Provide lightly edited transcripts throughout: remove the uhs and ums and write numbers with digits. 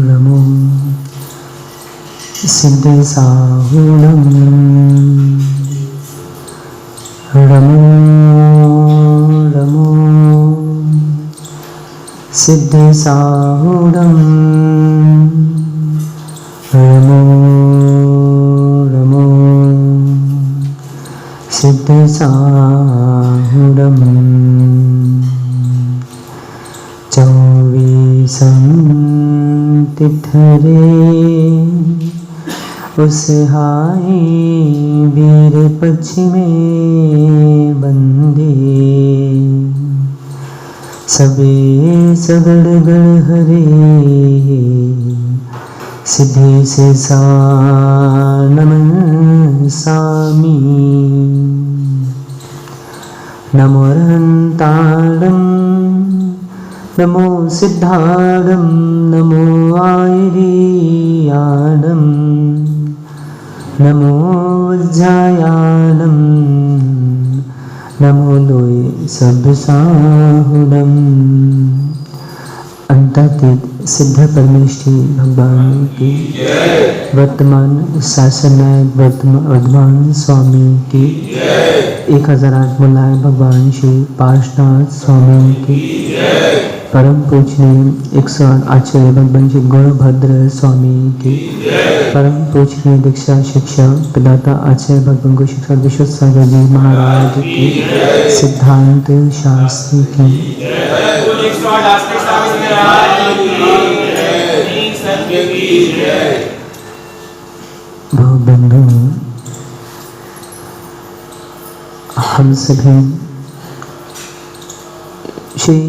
नमो सिद्धसाहुणं नमो नमो सिद्धसाहुणं नमो नमो सिद्धसाहुणं चौबीसं तिथरे उस हाय वीर पश्चिमे बंदे सबे सगड़ गढ़ हरे सिद्धि से सा नमन सामी नमो रंताड़ं नमो सिद्धाडं नमो आयर्याडं नमो वज्रायानं नमो लोय सब्बसाहुणं। अंतर्तीत सिद्ध परमेश्वरी भगवान की वर्तमान शासन नायक वर्धमान स्वामी की 1008 मुलाय भगवान श्री पार्श्वनाथ स्वामी की परम पूजनीय 108 आचार्य भगवान श्री गौरभद्र स्वामी की परम पूजनीय दीक्षा शिक्षा प्रदाता आचार्य भगवान को शिक्षा विश्वसागर जी महाराज की सिद्धांत शास्त्री की बंधु हम सभी श्री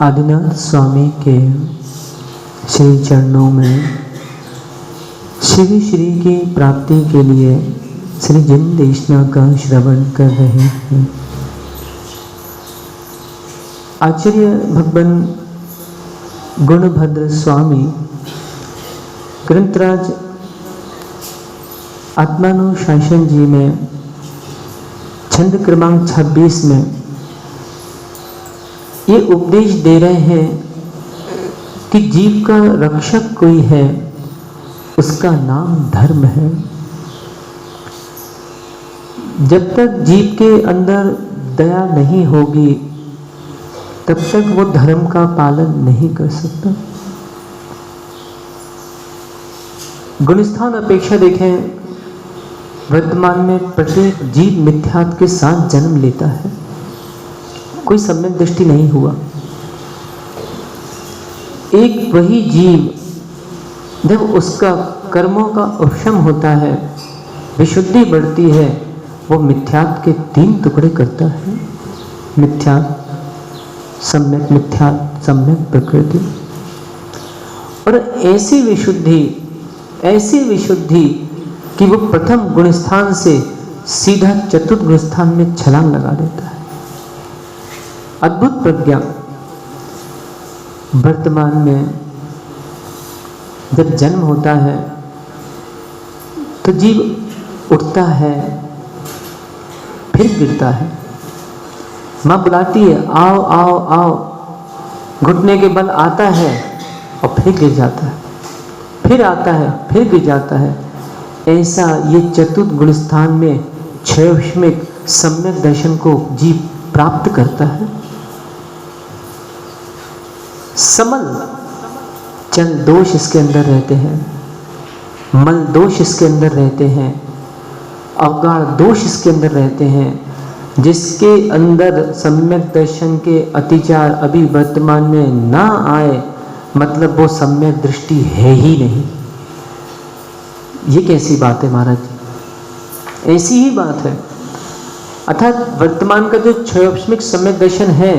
आदिनाथ स्वामी के श्री चरणों में शिव श्री की प्राप्ति के लिए श्री जिन देशना का श्रवण कर रहे हैं। आचार्य भगवान गुणभद्र स्वामी ग्रंथराज आत्मानुशासन जी में छंद क्रमांक 26 में ये उपदेश दे रहे हैं कि जीव का रक्षक कोई है, उसका नाम धर्म है। जब तक जीव के अंदर दया नहीं होगी तब तक वो धर्म का पालन नहीं कर सकता। गुणस्थान अपेक्षा देखें, वर्तमान में प्रत्येक जीव मिथ्यात्व के साथ जन्म लेता है, कोई सम्यक दृष्टि नहीं हुआ। एक वही जीव जब उसका कर्मों का उपशम होता है, विशुद्धि बढ़ती है, वो मिथ्यात्व के 3 टुकड़े करता है। मिथ्यात्व, सम्यक प्रकृति। और ऐसी विशुद्धि कि वो प्रथम गुणस्थान से सीधा चतुर्थ गुणस्थान में छलांग लगा देता है। अद्भुत प्रज्ञा। वर्तमान में जब जन्म होता है तो जीव उठता है, फिर गिरता है। माँ बुलाती है, आओ आओ आओ, घुटने के बल आता है और फिर गिर जाता है, फिर आता है, फिर गिर जाता है। ऐसा ये चतुर्थ गुणस्थान में क्षयमिक सम्यक दर्शन को जीव प्राप्त करता है। समल चल दोष इसके अंदर रहते हैं, मल दोष इसके अंदर रहते हैं, अवगाढ़ दोष इसके अंदर रहते हैं। जिसके अंदर सम्यक दर्शन के अतिचार अभी वर्तमान में ना आए, मतलब वो सम्यक दृष्टि है ही नहीं। ये कैसी बात है महाराज जी? ऐसी ही बात है। अर्थात वर्तमान का जो क्षयोष्मिक सम्यक दर्शन है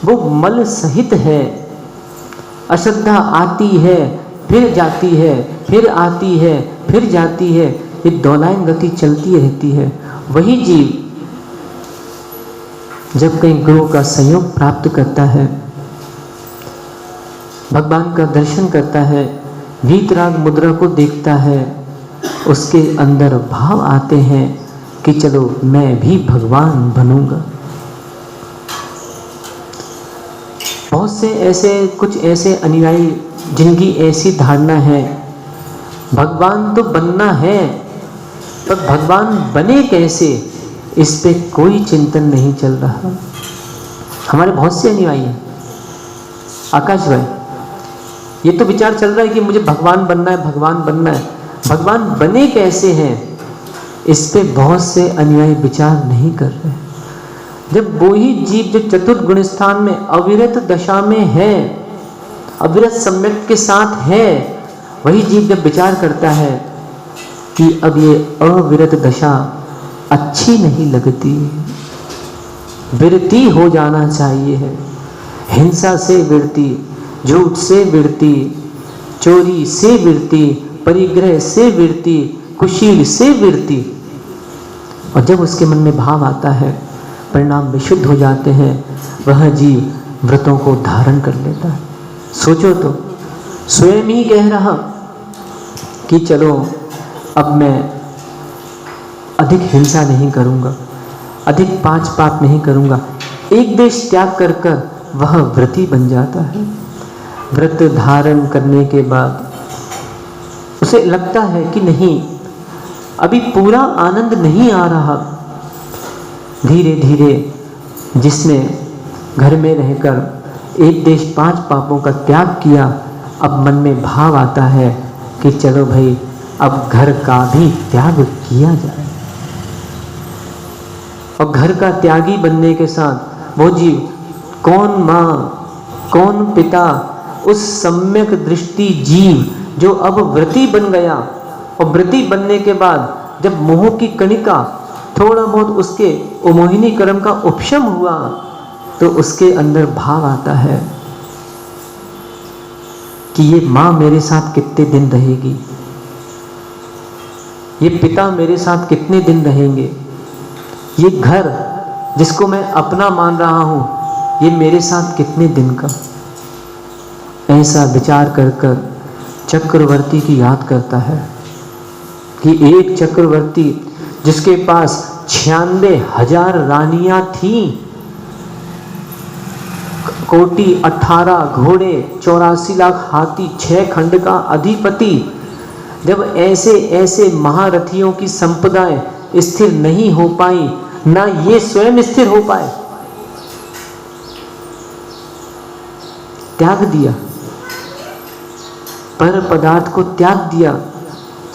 वो मल सहित है। अश्रद्धा आती है, फिर जाती है, फिर आती है, फिर जाती है, ये दोलायन गति चलती रहती है। वही जीव जब कहीं गुरु का सहयोग प्राप्त करता है, भगवान का दर्शन करता है, वीतराग मुद्रा को देखता है, उसके अंदर भाव आते हैं कि चलो मैं भी भगवान बनूंगा। बहुत से ऐसे कुछ ऐसे अनुयायी जिनकी ऐसी धारणा है भगवान तो बनना है, पर भगवान बने कैसे इस पे कोई चिंतन नहीं चल रहा। हमारे बहुत से अनुयायी हैं। आकाश भाई, ये तो विचार चल रहा है कि मुझे भगवान बनना है, भगवान बनना है, भगवान बने कैसे हैं इस पे बहुत से अनुयायी विचार नहीं कर रहे। जब वो ही जीव जो चतुर्थ गुण स्थान में अविरत दशा में है, अविरत सम्यक के साथ है, वही जीव जब विचार करता है कि अब ये अविरत दशा अच्छी नहीं लगती, विरति हो जाना चाहिए है, हिंसा से विरति, झूठ से विरति, चोरी से विरति, परिग्रह से विरति, कुशील से विरति। और जब उसके मन में भाव आता है, परिणाम विशुद्ध हो जाते हैं, वह जीव व्रतों को धारण कर लेता है। सोचो तो, स्वयं ही कह रहा कि चलो अब मैं अधिक हिंसा नहीं करूंगा, अधिक पांच पाप नहीं करूंगा, एक देश त्याग कर कर वह व्रती बन जाता है। व्रत धारण करने के बाद उसे लगता है कि नहीं, अभी पूरा आनंद नहीं आ रहा। धीरे धीरे जिसने घर में रहकर एक देश पांच पापों का त्याग किया, अब मन में भाव आता है कि चलो भाई अब घर का भी त्याग किया जाए। और घर का त्यागी बनने के साथ वो जीव कौन माँ कौन पिता, उस सम्यक दृष्टि जीव जो अब व्रती बन गया, और व्रती बनने के बाद जब मोह की कणिका थोड़ा बहुत उसके मोहिनी कर्म का उपशम हुआ, तो उसके अंदर भाव आता है कि ये माँ मेरे साथ कितने दिन रहेगी, ये पिता मेरे साथ कितने दिन रहेंगे, ये घर जिसको मैं अपना मान रहा हूँ ये मेरे साथ कितने दिन का। ऐसा विचार कर कर चक्रवर्ती की याद करता है कि एक चक्रवर्ती जिसके पास 96,000 रानियां थीं, कोटि 18 घोड़े, 84 लाख हाथी, 6 खंड का अधिपति, जब ऐसे ऐसे महारथियों की संपदाएं स्थिर नहीं हो पाई, ना ये स्वयं स्थिर हो पाए, त्याग दिया, पर पदार्थ को त्याग दिया।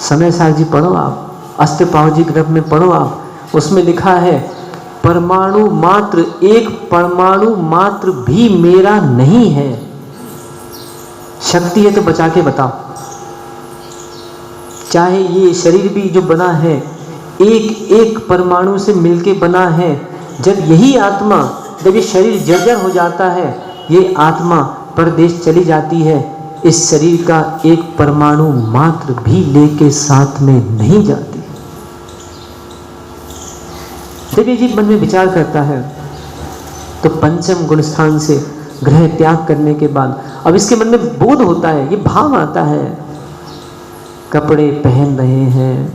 समय सार जी पढ़ो आप, अष्टपाव जी ग्रंथ में पढ़ो आप, उसमें लिखा है परमाणु मात्र, एक परमाणु मात्र भी मेरा नहीं है। शक्ति है तो बचा के बताओ। चाहे ये शरीर भी जो बना है एक एक परमाणु से मिलके बना है, जब यही आत्मा, जब ये शरीर जर्जर हो जाता है, ये आत्मा परदेश चली जाती है, इस शरीर का एक परमाणु मात्र भी लेके साथ में नहीं जाती। जब ये जीव मन में विचार करता है तो पंचम गुण स्थान से ग्रह त्याग करने के बाद अब इसके मन में बोध होता है, ये भाव आता है, कपड़े पहन रहे हैं,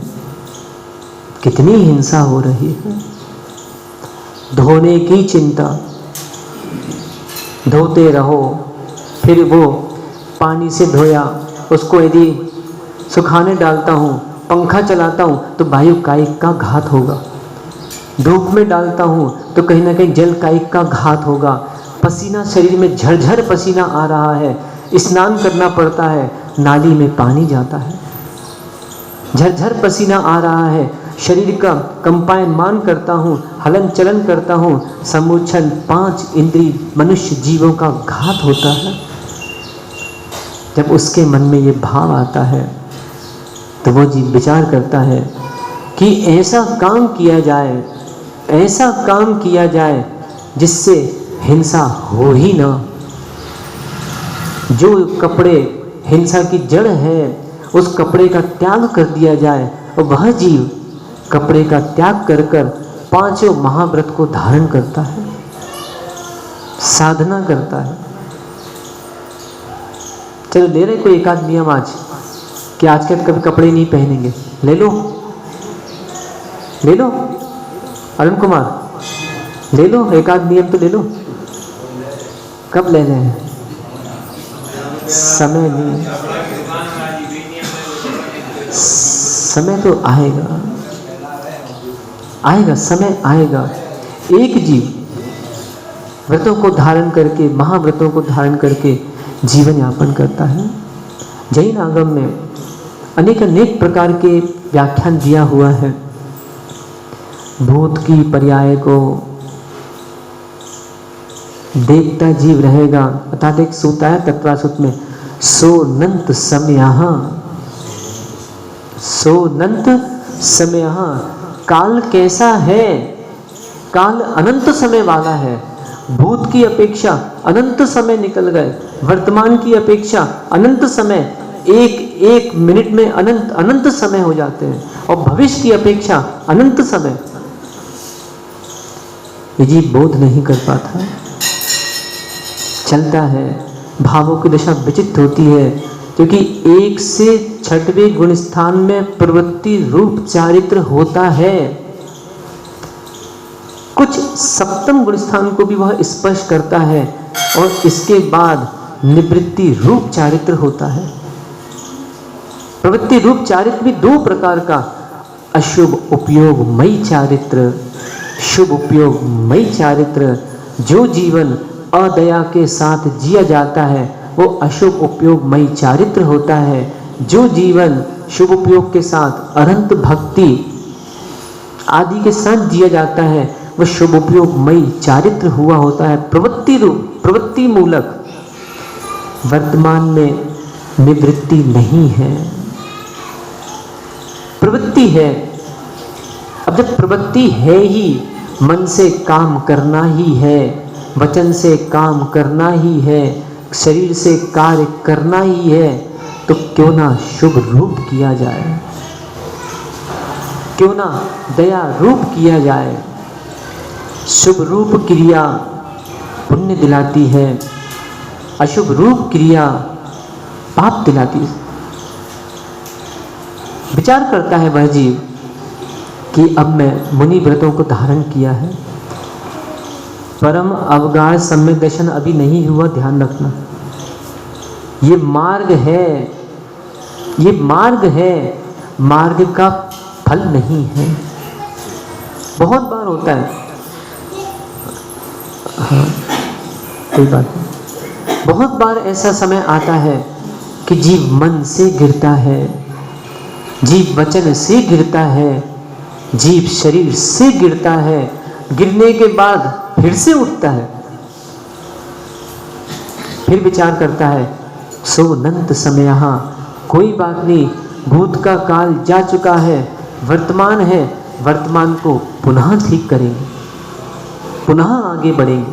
कितनी हिंसा हो रही है, धोने की चिंता, धोते रहो, फिर वो पानी से धोया उसको यदि सुखाने डालता हूँ, पंखा चलाता हूँ तो वायु कायिक का घात होगा, धूप में डालता हूँ तो कहीं ना कहीं जल कायिक का घात होगा, पसीना शरीर में झरझर पसीना आ रहा है, स्नान करना पड़ता है, नाली में पानी जाता है, झरझर पसीना आ रहा है, शरीर का कंपायमान करता हूँ, हलन चलन करता हूँ, समुच्छन 5 इंद्रिय मनुष्य जीवों का घात होता है। जब उसके मन में ये भाव आता है तो वो जीव विचार करता है कि ऐसा काम किया जाए, ऐसा काम किया जाए जिससे हिंसा हो ही ना। जो कपड़े हिंसा की जड़ है उस कपड़े का त्याग कर दिया जाए, और वह जीव कपड़े का त्याग कर कर 5 महाव्रत को धारण करता है, साधना करता है। चलो ले रहे कोई एक आध नियम आज कि आज के कभी कपड़े नहीं पहनेंगे, ले लो, ले लो अरुण कुमार, ले लो एक आध नियम तो ले लो। कब लेने हैं? समय नहीं, समय तो आएगा, आएगा, समय आएगा। एक जीव व्रतों को धारण करके, महाव्रतों को धारण करके जीवन यापन करता है। जैन आगम में अनेक प्रकार के व्याख्यान दिया हुआ है। भूत की पर्याय को देखता जीव रहेगा, अर्थात एक सूत है तत्वासुत में, सोनंत समयः, सोनंत समयः। काल कैसा है? काल अनंत समय वाला है। भूत की अपेक्षा अनंत समय निकल गए, वर्तमान की अपेक्षा अनंत समय, एक मिनट में अनंत समय हो जाते हैं, और भविष्य की अपेक्षा अनंत समय। ये जीव बोध नहीं कर पाता, चलता है, भावों की दशा विचित्र होती है, क्योंकि 1 से 6वें गुण स्थान में प्रवृत्ति रूप चारित्र होता है। कुछ 7वें गुण स्थान को भी वह स्पर्श करता है, और इसके बाद निवृत्ति रूप चारित्र होता है। प्रवृत्ति रूप चारित्र भी 2 प्रकार का, अशुभ उपयोगमयी चारित्र, शुभ उपयोगमयी चारित्र। जो जीवन अदया के साथ जिया जाता है वो अशुभ उपयोगमयी चारित्र होता है। जो जीवन शुभ उपयोग के साथ अनंत भक्ति आदि के साथ जिया जाता है वह शुभ उपयोगमयी चारित्र हुआ होता है, प्रवृत्ति रूप, प्रवृत्ति मूलक। वर्तमान में निवृत्ति नहीं है, प्रवृत्ति है। अब जब प्रवृत्ति है ही, मन से काम करना ही है, वचन से काम करना ही है, शरीर से कार्य करना ही है, तो क्यों ना शुभ रूप किया जाए, क्यों ना दया रूप किया जाए। शुभ रूप क्रिया पुण्य दिलाती है, अशुभ रूप क्रिया पाप दिलाती है। विचार करता है वह जीव कि अब मैं मुनि व्रतों को धारण किया है, परम अवगाढ़ सम्यक दर्शन अभी नहीं हुआ, ध्यान रखना। ये मार्ग है, ये मार्ग है, मार्ग का फल नहीं है। बहुत बार होता है, हाँ कोई बात नहीं, बहुत बार ऐसा समय आता है कि जीव मन से गिरता है, जीव वचन से गिरता है, जीव शरीर से गिरता है, गिरने के बाद फिर से उठता है, फिर विचार करता है सोनंत समयः, कोई बात नहीं, भूत का काल जा चुका है, वर्तमान है, वर्तमान को पुनः ठीक करेंगे, पुनः आगे बढ़ेंगे,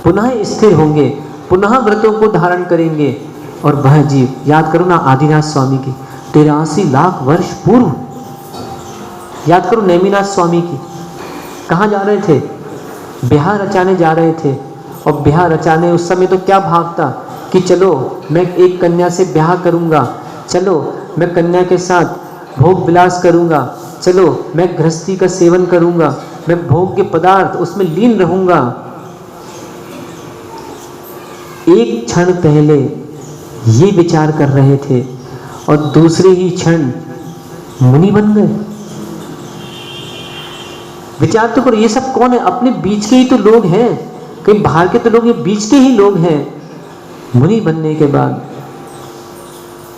पुनः स्थिर होंगे, पुनः व्रतों को धारण करेंगे। और वह जीव, याद करो ना आदिनाथ स्वामी की 83 लाख वर्ष पूर्व, याद करो नेमिनाथ स्वामी की, कहाँ जा रहे थे? बिहार रचाने जा रहे थे। और बिहार रचाने उस समय तो क्या भाव था कि चलो मैं एक कन्या से ब्याह करूंगा, चलो मैं कन्या के साथ भोग विलास करूंगा, चलो मैं गृहस्थी का सेवन करूंगा, मैं भोग के पदार्थ उसमें लीन रहूंगा। एक क्षण पहले ये विचार कर रहे थे और दूसरे ही क्षण मुनि बन गए। विचार तो करो, ये सब कौन है? अपने बीच के ही तो लोग हैं, कहीं बाहर के तो लोग, ये बीच के ही लोग हैं। मुनि बनने के बाद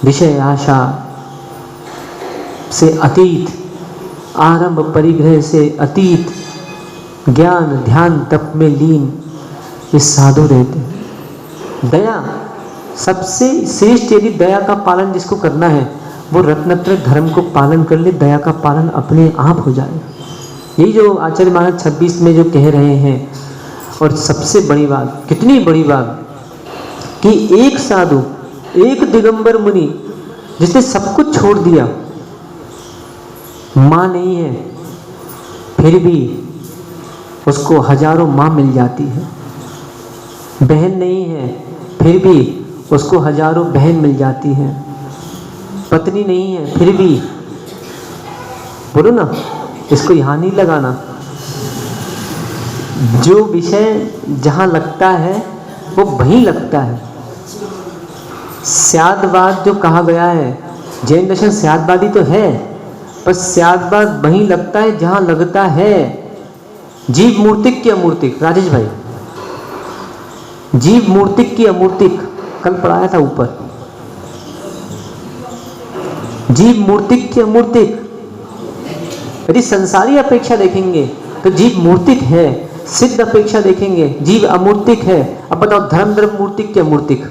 विषय आशा से अतीत, आरंभ परिग्रह से अतीत, ज्ञान ध्यान तप में लीन ये साधु रहते हैं। दया सबसे श्रेष्ठ, यदि दया का पालन जिसको करना है वो रत्नत्रय धर्म को पालन कर ले, दया का पालन अपने आप हो जाएगा। यही जो आचार्य मानक 26 में जो कह रहे हैं। और सबसे बड़ी बात, कितनी बड़ी बात, कि एक साधु, एक दिगंबर मुनि जिसने सब कुछ छोड़ दिया, माँ नहीं है फिर भी उसको हजारों माँ मिल जाती है, बहन नहीं है फिर भी उसको हजारों बहन मिल जाती है, पत्नी नहीं है फिर भी, बोलो ना, इसको यहाँ नहीं लगाना, जो विषय जहाँ लगता है वो वहीं लगता है। स्यादवाद जो कहा गया है, जैन दर्शन स्यादवादी तो है, पर स्यादवाद वहीं लगता है जहां लगता है। जीव मूर्तिक की अमूर्तिक, राजेश भाई, जीव मूर्तिक की अमूर्तिक कल पढ़ाया था ऊपर। जीव मूर्तिक की अमूर्तिक, यदि संसारी अपेक्षा देखेंगे तो जीव मूर्तिक है, सिद्ध अपेक्षा देखेंगे जीव अमूर्तिक है। अब बताओ धर्म धर्म मूर्तिक की अमूर्तिक?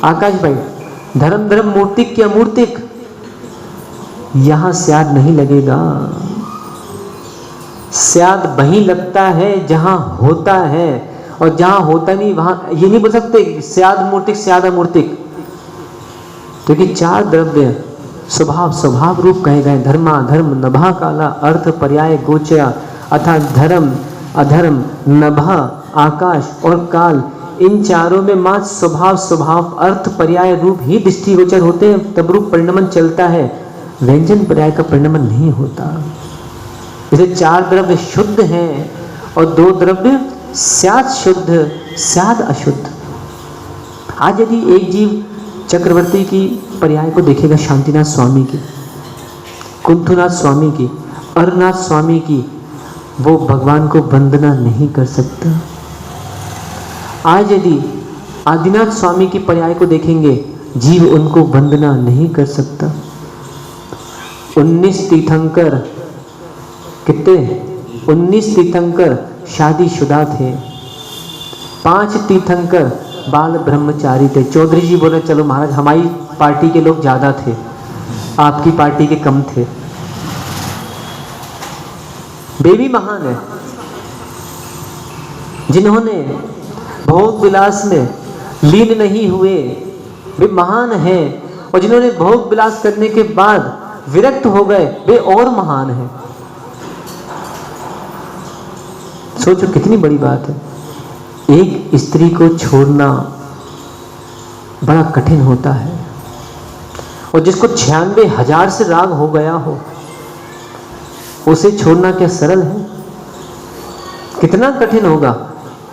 आकाश भाई, धर्म धर्म मूर्तिक की अमूर्तिक? यहां स्याद नहीं लगेगा। स्याद वहीं लगता है जहां होता है, और जहां होता नहीं वहां ये नहीं बोल सकते स्याद मूर्तिक स्याद अमूर्तिक, क्योंकि चार द्रव्य स्वभाव स्वभाव रूप कहे गए। धर्मा धर्म नभा काला अर्थ पर्याय गोचया, अर्थात धर्म अधर्म नभा आकाश और काल, इन चारों में मात्र स्वभाव स्वभाव अर्थ पर्याय रूप ही दृष्टिगोचर होते हैं, तब रूप परिणमन चलता है, व्यंजन पर्याय का परिणमन नहीं होता। इसे चार द्रव्य शुद्ध हैं और दो द्रव्य स्याद शुद्ध स्याद अशुद्ध। आज यदि एक जीव चक्रवर्ती की पर्याय को देखेगा, शांतिनाथ स्वामी की, कुंथुनाथ स्वामी की, अरनाथ स्वामी की, वो भगवान को वंदना नहीं कर सकता। आज यदि आदिनाथ स्वामी की पर्याय को देखेंगे, जीव उनको वंदना नहीं कर सकता। 19 तीर्थंकर, कितने 19 तीर्थंकर शादीशुदा थे, 5 तीर्थंकर बाल ब्रह्मचारी थे। चौधरी जी बोले चलो महाराज हमारी पार्टी के लोग ज्यादा थे, आपकी पार्टी के कम थे। वे भी महान है जिन्होंने भोग विलास में लीन नहीं हुए, वे महान हैं। और जिन्होंने भोग विलास करने के बाद विरक्त हो गए, वे और महान हैं। सोचो कितनी बड़ी बात है। एक स्त्री को छोड़ना बड़ा कठिन होता है, और जिसको 96,000 से राग हो गया हो, उसे छोड़ना क्या सरल है? कितना कठिन होगा।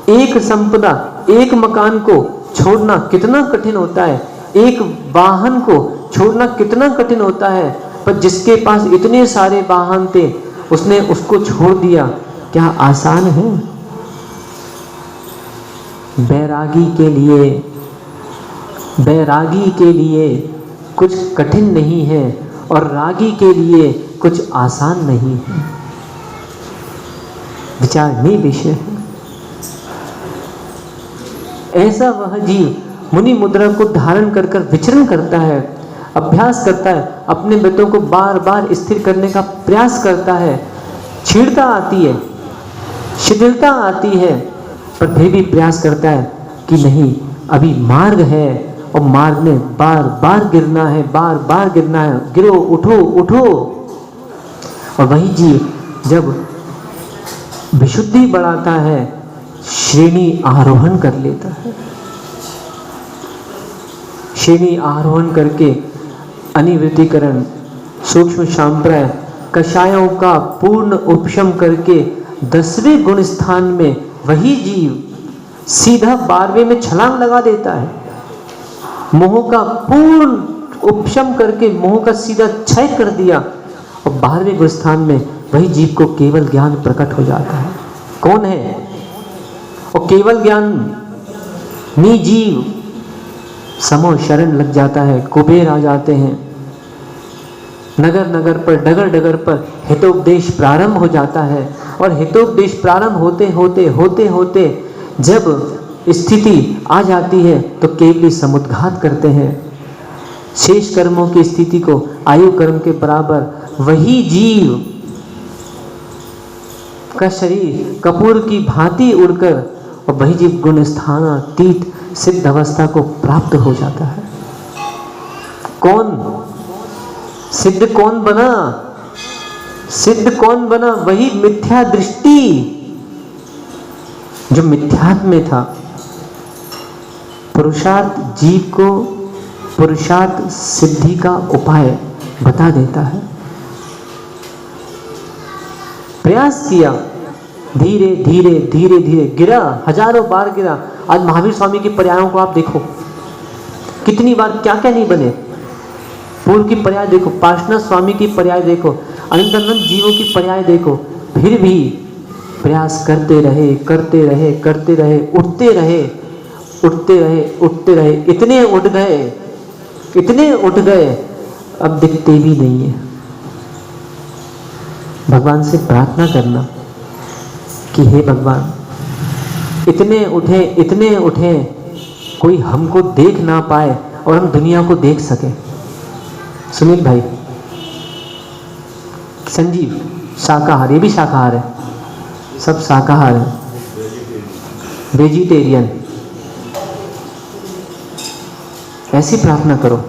एक संपदा, एक मकान को छोड़ना कितना कठिन होता है, एक वाहन को छोड़ना कितना कठिन होता है, पर जिसके पास इतने सारे वाहन थे उसने उसको छोड़ दिया, क्या आसान है? बैरागी के लिए कुछ कठिन नहीं है, और रागी के लिए कुछ आसान नहीं है। विचारणीय विषय है। ऐसा वह जीव मुनि मुद्रा को धारण कर कर विचरण करता है, अभ्यास करता है, अपने व्रतों को बार बार स्थिर करने का प्रयास करता है। छीड़ता आती है, शिथिलता आती है, पर फिर भी प्रयास करता है कि नहीं अभी मार्ग है, और मार्ग में बार बार गिरना है, बार बार गिरना है, गिरो उठो उठो। और वही जीव जब विशुद्धि बढ़ाता है, श्रेणी आरोहण कर लेता है। श्रेणी आरोहण करके अनिवृत्तिकरण, सूक्ष्म सांप्रय, कषायों का पूर्ण उपशम करके 10वें गुण स्थान में वही जीव सीधा 12वें में छलांग लगा देता है। मोह का पूर्ण उपशम करके मोह का सीधा क्षय कर दिया, और 12वें गुण स्थान में वही जीव को केवल ज्ञान प्रकट हो जाता है। कौन है? और केवल ज्ञान नी जीव समो शरण लग जाता है, कुबेर आ जाते हैं। नगर नगर पर डगर डगर पर हितोपदेश प्रारंभ हो जाता है, और हितोपदेश प्रारंभ होते होते होते होते जब स्थिति आ जाती है तो केवली समुद्घात करते हैं। शेष कर्मों की स्थिति को आयु कर्म के बराबर वही जीव का शरीर कपूर की भांति उड़कर, और वही जीव गुण स्थानातीत सिद्ध अवस्था को प्राप्त हो जाता है। कौन सिद्ध? कौन बना सिद्ध? कौन बना? वही मिथ्या दृष्टि जो मिथ्यात्व में था। पुरुषार्थ जीव को पुरुषार्थ सिद्धि का उपाय बता देता है। प्रयास किया, धीरे धीरे धीरे धीरे गिरा, हजारों बार गिरा। आज महावीर स्वामी की पर्यायों को आप देखो, कितनी बार क्या क्या नहीं बने। पूर्व की पर्याय देखो, पार्श्वनाथ स्वामी की पर्याय देखो, अनंतानंद जीवों की पर्याय देखो, फिर भी प्रयास करते रहे करते रहे करते रहे, उठते रहे उठते रहे उठते रहे, इतने उठ गए इतने उठ गए, अब दिखते भी नहीं है। भगवान से प्रार्थना करना कि हे भगवान, इतने उठे कोई हमको देख ना पाए और हम दुनिया को देख सके। सुनील भाई, संजीव शाकाहार, ये भी शाकाहार है, सब शाकाहार है, वेजिटेरियन। ऐसी प्रार्थना करो,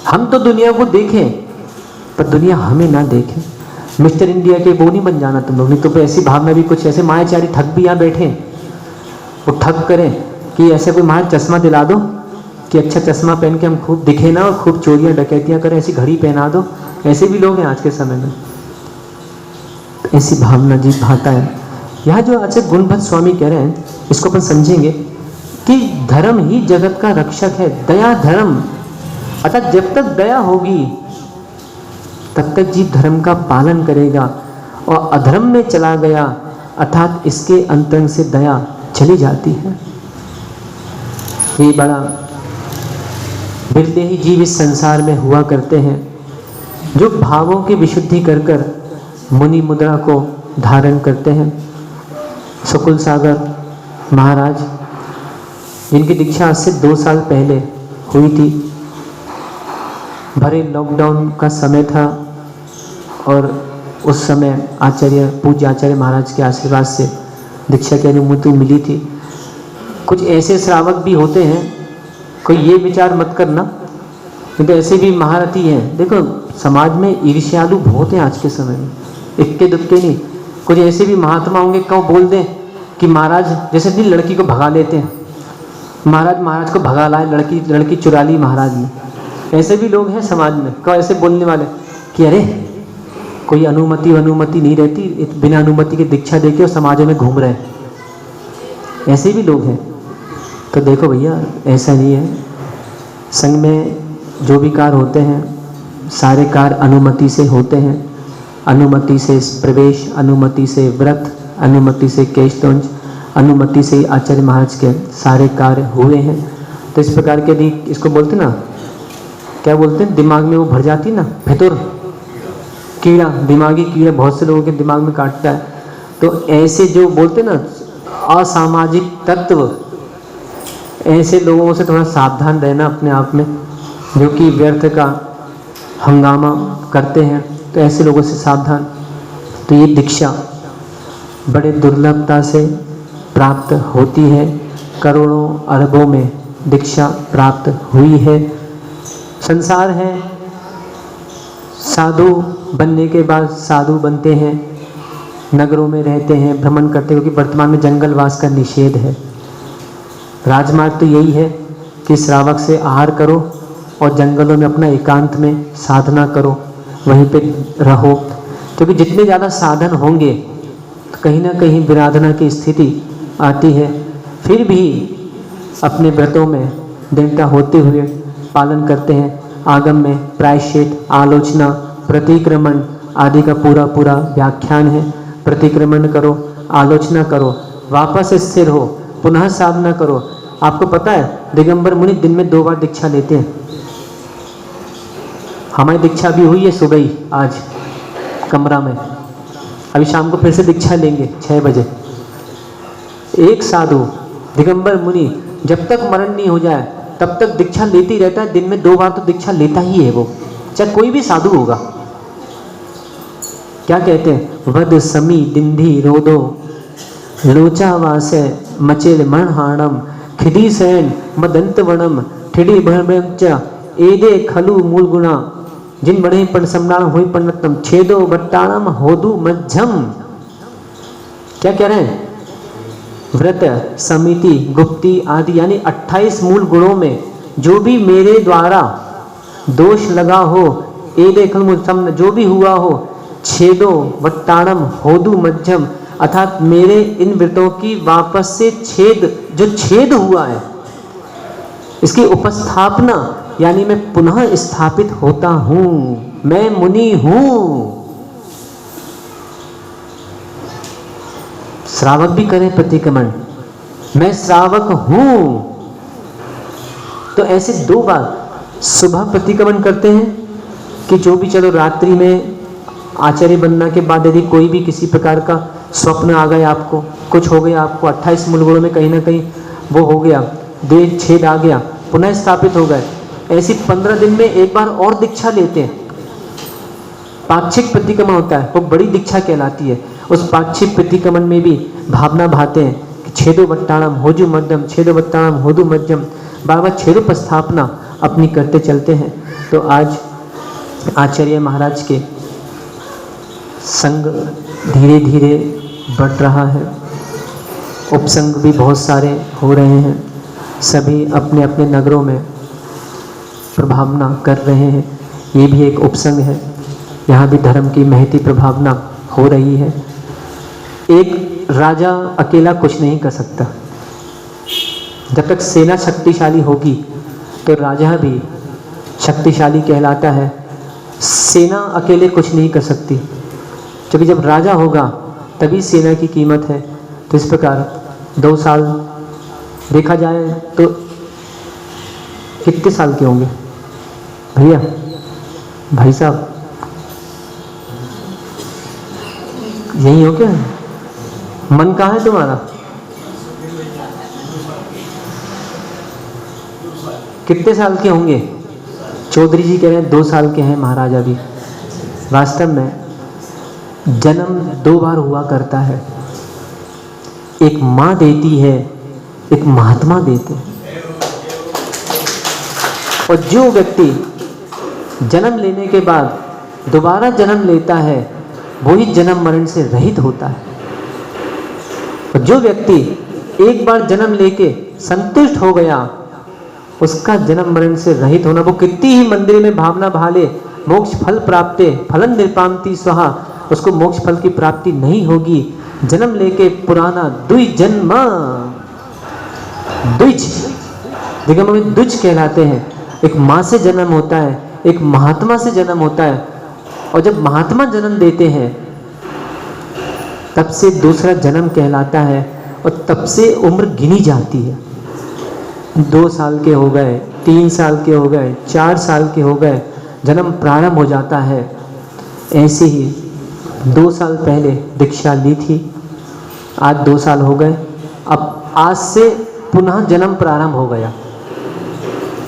हम तो दुनिया को देखें पर दुनिया हमें ना देखे। मिस्टर इंडिया के वो नहीं बन जाना तुम लोग, नहीं तो ऐसी भावना भी कुछ ऐसे मायाचारी ठग भी यहाँ बैठे, वो ठग करें कि ऐसे कोई माया चश्मा दिला दो कि अच्छा चश्मा पहन के हम खूब दिखे ना और खूब चोरियां डकैतियां करें, ऐसी घड़ी पहना दो। ऐसे भी लोग हैं आज के समय में, ऐसी भावना जी भाता है। यहाँ जो आज गुणभद्र स्वामी कह रहे हैं, इसको अपन समझेंगे कि धर्म ही जगत का रक्षक है, दया धर्म। अर्थात जब तक दया होगी तब तक जीव धर्म का पालन करेगा, और अधर्म में चला गया अर्थात इसके अंतरंग से दया चली जाती है। ये बड़ा बिरले ही जीव इस संसार में हुआ करते हैं जो भावों की विशुद्धि कर कर मुनि मुद्रा को धारण करते हैं। शुकुल सागर महाराज, जिनकी दीक्षा आज से 2 साल पहले हुई थी, भरे लॉकडाउन का समय था और उस समय आचार्य पूज्य आचार्य महाराज के आशीर्वाद से दीक्षा की अनुमति मिली थी। कुछ ऐसे श्रावक भी होते हैं, कोई ये विचार मत करना, नहीं तो ऐसे भी महारथी हैं। देखो समाज में ईर्ष्यालु बहुत हैं आज के समय में, इक्के दुक्के नहीं। कुछ ऐसे भी महात्मा होंगे क्यों बोल दें कि महाराज जैसे नहीं लड़की को भगा लेते हैं, महाराज को भगा लाए, लड़की चुरा ली महाराज ने। ऐसे भी लोग हैं समाज में, क्यों ऐसे बोलने वाले कि अरे कोई अनुमति नहीं रहती, बिना अनुमति की दीक्षा देके और समाजों में घूम रहे हैं, ऐसे भी लोग हैं। तो देखो भैया, ऐसा नहीं है। संघ में जो भी कार्य होते हैं सारे कार्य अनुमति से होते हैं। अनुमति से प्रवेश, अनुमति से व्रत, अनुमति से केशतुंज, अनुमति से आचार्य महाराज के सारे कार्य हुए हैं। तो इस प्रकार के यदि इसको बोलते ना, क्या बोलते हैं, दिमाग में वो भर जाती ना फितुर, कीड़ा, दिमागी कीड़ा बहुत से लोगों के दिमाग में काटता है। तो ऐसे जो बोलते ना असामाजिक तत्व, ऐसे लोगों से थोड़ा सावधान रहना अपने आप में, जो कि व्यर्थ का हंगामा करते हैं। तो ऐसे लोगों से सावधान। तो ये दीक्षा बड़े दुर्लभता से प्राप्त होती है, करोड़ों अरबों में दीक्षा प्राप्त हुई है। संसार है, साधु बनने के बाद साधु बनते हैं, नगरों में रहते हैं, भ्रमण करते हैं, क्योंकि वर्तमान में जंगलवास का निषेध है। राजमार्ग तो यही है कि श्रावक से आहार करो और जंगलों में अपना एकांत में साधना करो, वहीं पे रहो। क्योंकि जितने ज़्यादा साधन होंगे तो कहीं ना कहीं विराधना की स्थिति आती है। फिर भी अपने व्रतों में दृढ़ता होते हुए पालन करते हैं। आगम में प्रायश्चित, आलोचना, प्रतिक्रमण आदि का पूरा व्याख्यान है। प्रतिक्रमण करो, आलोचना करो, वापस स्थिर हो, पुनः साधना करो। आपको पता है दिगंबर मुनि दिन में 2 बार दीक्षा लेते हैं। हमारी दीक्षा भी हुई है सुबह ही आज कमरा में, अभी शाम को फिर से दीक्षा लेंगे 6 बजे। एक साधु दिगंबर मुनि जब तक मरण नहीं हो जाए तब तक दीक्षा लेते ही रहता है। दिन में 2 बार तो दीक्षा लेता ही है वो, चाहे कोई भी साधु होगा। क्या कहते हैं, वद समी दिंधी रोदो लोचा वासे मचेल मणहाणम खिदी सैन मदंत वनम ठिडी भ्रमच एदे खलु मूल गुणा जिन बड़े पण सम्राण हुई पंडितम छेदो वट्टाणम होदु मध्यम। क्या कह रहे हैं, व्रत, समिति, गुप्ती आदि यानी 28 मूल गुणों में जो भी मेरे द्वारा दोष लगा हो, एदे खलु जो भी हुआ हो, छेदो वट्टाणम होदु मध्यम, अर्थात मेरे इन व्रतों की वापस से जो छेद हुआ है, इसकी उपस्थापना, यानी मैं पुनः स्थापित होता हूं, मैं मुनि हूं। श्रावक भी करें प्रतिक्रमण, मैं श्रावक हूं। तो ऐसे 2 बार सुबह प्रतिक्रमण करते हैं कि जो भी, चलो रात्रि में आचार्य बनने के बाद यदि कोई भी किसी प्रकार का स्वप्न आ गया, आपको कुछ हो गया, आपको 28 मूलगुणों में कहीं ना कहीं वो हो गया, देह छेद आ गया, पुनः स्थापित हो गए, ऐसी 15 दिन में एक बार और दीक्षा लेते हैं। पाक्षिक प्रतिक्रमण होता है, वो बड़ी दीक्षा कहलाती है। उस पाक्षिक प्रतिक्रमण में भी भावना भाते हैं कि छेदो वट्टाणम होजु मध्यम, छेदो वट्टाणम होदु मध्यम, बार बार छेदोपस्थापना अपनी करते चलते हैं। तो आज आचार्य महाराज के संग धीरे धीरे बढ़ रहा है, उपसंग भी बहुत सारे हो रहे हैं, सभी अपने अपने नगरों में प्रभावना कर रहे हैं। ये भी एक उपसंग है, यहाँ भी धर्म की महती प्रभावना हो रही है। एक राजा अकेला कुछ नहीं कर सकता, जब तक सेना शक्तिशाली होगी तो राजा भी शक्तिशाली कहलाता है। सेना अकेले कुछ नहीं कर सकती, क्योंकि जब राजा होगा तभी सेना की कीमत है। तो इस प्रकार 2 साल देखा जाए तो कितने साल के होंगे भैया, भाई साहब, यही हो क्या? मन कहाँ है तुम्हारा? कितने साल के होंगे? चौधरी जी कह रहे हैं 2 साल के हैं महाराजा भी। वास्तव में जन्म 2 बार हुआ करता है, एक माँ देती है, एक महात्मा देते हैं। और जो व्यक्ति जन्म लेने के बाद दोबारा जन्म लेता है वही जन्म मरण से रहित होता है। और जो व्यक्ति एक बार जन्म लेके संतुष्ट हो गया, उसका जन्म मरण से रहित होना, वो कितनी ही मंदिर में भावना भाले मोक्ष फल प्राप्ते फलन निर्पामति स्वाहा, उसको मोक्ष फल की प्राप्ति नहीं होगी। जन्म लेके पुराना द्विज जन्म, द्विज दिगम में द्विज कहलाते हैं। एक माँ से जन्म होता है, एक महात्मा से जन्म होता है, और जब महात्मा जन्म देते हैं तब से दूसरा जन्म कहलाता है, और तब से उम्र गिनी जाती है। 2 साल के हो गए, 3 साल के हो गए, 4 साल के हो गए, जन्म प्रारंभ हो जाता है। ऐसे ही 2 साल पहले दीक्षा ली थी, आज 2 साल हो गए, अब आज से पुनः जन्म प्रारंभ हो गया।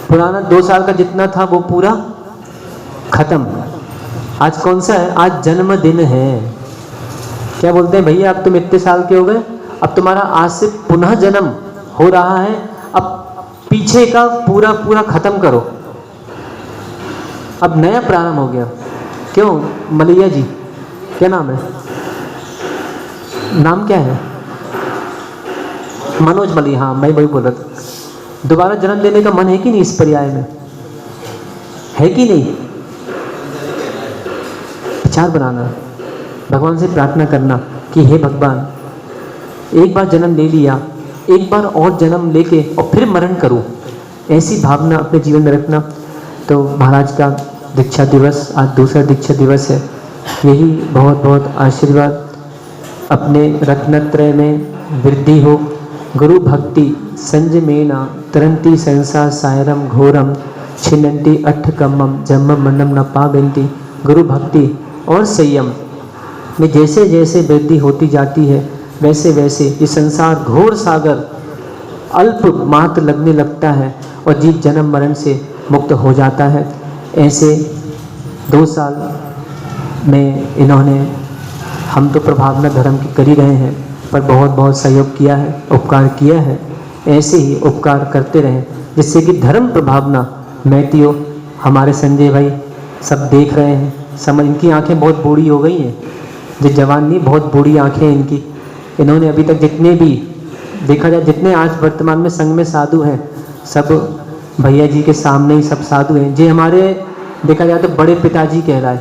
पुराना 2 साल का जितना था वो पूरा खत्म। आज कौन सा है? आज जन्मदिन है। क्या बोलते हैं भैया, अब तुम इतने साल के हो गए, अब तुम्हारा आज से पुनः जन्म हो रहा है, अब पीछे का पूरा पूरा खत्म करो, अब नया प्रारंभ हो गया। क्यों मलैया जी, क्या नाम है? नाम क्या है? मनोज मलैया, हाँ मैं वही बोल रहा था। दोबारा जन्म लेने का मन है कि नहीं इस पर्याय में? है कि नहीं? विचार बनाना, भगवान से प्रार्थना करना कि हे भगवान, एक बार जन्म ले लिया, एक बार और जन्म लेके और फिर मरण करूं, ऐसी भावना अपने जीवन में रखना। तो महाराज का दीक्षा दिवस, आज दूसरा दीक्षा दिवस है। यही बहुत बहुत आशीर्वाद अपने रत्नत्रय में वृद्धि हो। गुरु भक्ति संजमेना तरंती संसार सायरम घोरम छिन्नंती अट्ठ कम्मम जम्मम मन्नम न पाबंती। गुरु भक्ति और संयम में जैसे जैसे वृद्धि होती जाती है, वैसे वैसे ये संसार घोर सागर अल्प मात्र लगने लगता है और जीव जन्म मरण से मुक्त हो जाता है। ऐसे 2 साल में इन्होंने, हम तो प्रभावना धर्म की कर ही रहे हैं, पर बहुत बहुत सहयोग किया है, उपकार किया है। ऐसे ही उपकार करते रहें जिससे कि धर्म प्रभावना महती हो। हमारे संजय भाई सब देख रहे हैं, समझ, इनकी आंखें बहुत बूढ़ी हो गई हैं, जो जवान नहीं, बहुत बूढ़ी आंखें हैं इनकी। इन्होंने अभी तक जितने भी देखा जाए, जितने आज वर्तमान में संघ में साधु हैं, सब भैया जी के सामने ही सब साधु हैं। जो हमारे देखा जाए तो बड़े पिताजी कहलाए,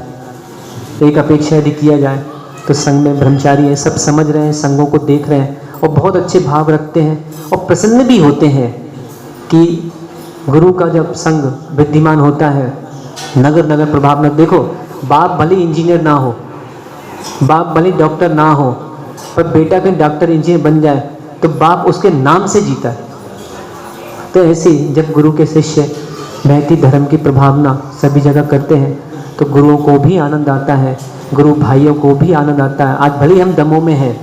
एक अपेक्षा यदि किया जाए तो संघ में ब्रह्मचारी हैं, सब समझ रहे हैं, संघों को देख रहे हैं और बहुत अच्छे भाव रखते हैं और प्रसन्न भी होते हैं कि गुरु का जब संघ विद्यमान होता है, नगर नगर प्रभाव न। देखो, बाप भले इंजीनियर ना हो, बाप भले डॉक्टर ना हो, पर बेटा कहीं डॉक्टर इंजीनियर बन जाए तो बाप उसके नाम से जीता है। तो ऐसे ही जब गुरु के शिष्य महती धर्म की प्रभावना सभी जगह करते हैं तो गुरुओं को भी आनंद आता है, गुरु भाइयों को भी आनंद आता है। आज भले हम दमोह में हैं,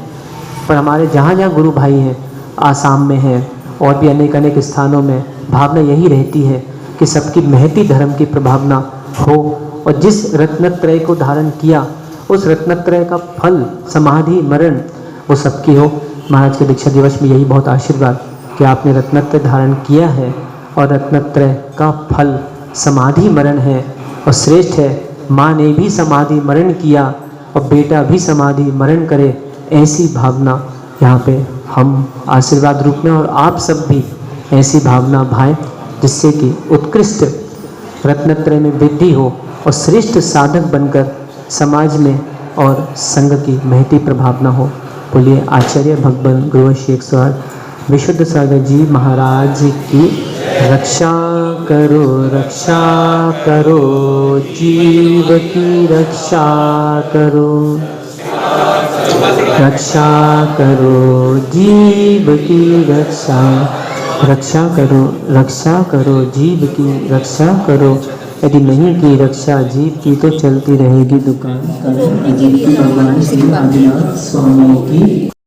पर हमारे जहाँ जहाँ गुरु भाई हैं, आसाम में हैं और भी अनेक अनेक स्थानों में, भावना यही रहती है कि सबकी महती धर्म की प्रभावना हो और जिस रत्नत्रय को धारण किया उस रत्नत्रय का फल समाधि मरण वो सबकी हो। महाराज के दीक्षा दिवस में यही बहुत आशीर्वाद कि आपने रत्नत्रय धारण किया है और रत्नत्रय का फल समाधि मरण है और श्रेष्ठ है। माँ ने भी समाधि मरण किया और बेटा भी समाधि मरण करे, ऐसी भावना यहाँ पे हम आशीर्वाद रूप में और आप सब भी ऐसी भावना भाएं जिससे कि उत्कृष्ट रत्नत्रय में वृद्धि हो और श्रेष्ठ साधक बनकर समाज में और संघ की महती प्रभावना हो। बोलिए आचार्य भगवान गुरु श्री 108 विशुद्ध सागर जी महाराज की रक्षा करो जीव की रक्षा करो जीव की रक्षा करो जीव की रक्षा करो। यदि नहीं की रक्षा जीव की तो चलती रहेगी दुकान। भगवान श्री आदिनाथ स्वामी की